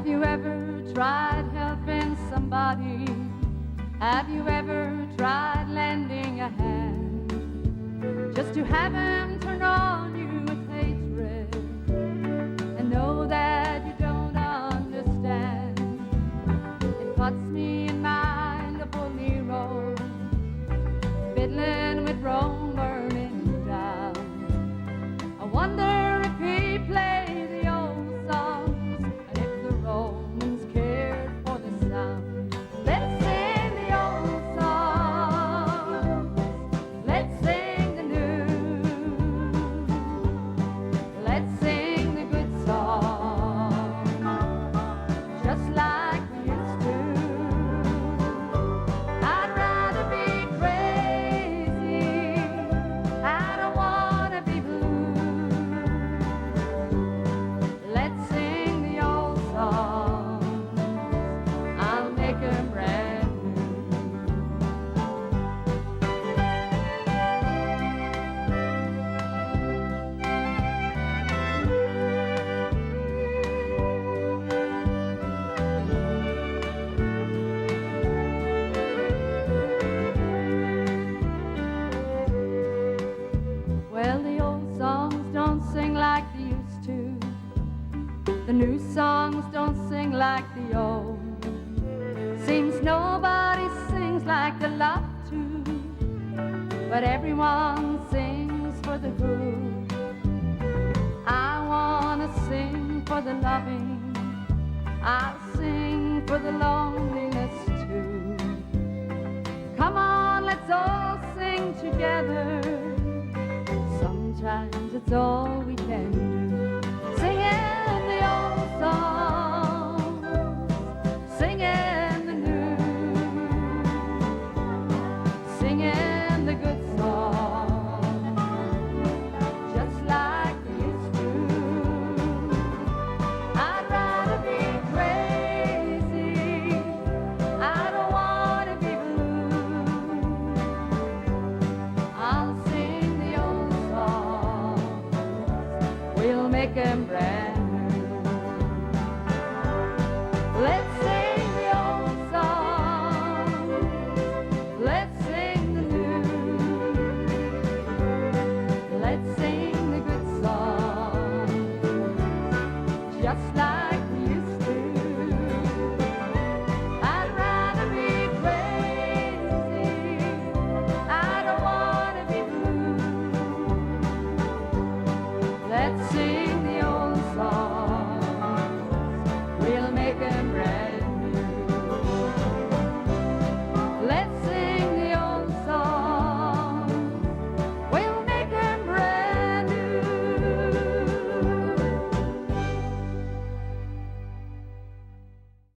Have you ever tried helping somebody? Have you ever tried lending a hand just to have him turn on you with hatred and know that you don't understand? It puts me in mind of old Nero fiddling with Rome burning down. I wonder if he played the old songs and if the Romans cared for the sound. Let's sing the old songs, let's sing the new, let's sing the good songs, just like we used to. I'd rather be crazy, I don't wanna be blue. Let's sing the old songs, I'll make 'em brand new. Well, the old songs don't sing like they used to. The new songs don't sing like the old. Seems nobody sings like they love to, but everyone sings for the good. I wanna sing for the loving, I'll sing for the loneliness too. Come on, let's all sing together. Sometimes it's all we can do. Singing the old songs, singing the new, singing the good songs, just like we used to. I'd rather be crazy, I don't wanna be blue. I'll sing the old songs, we'll make 'em brand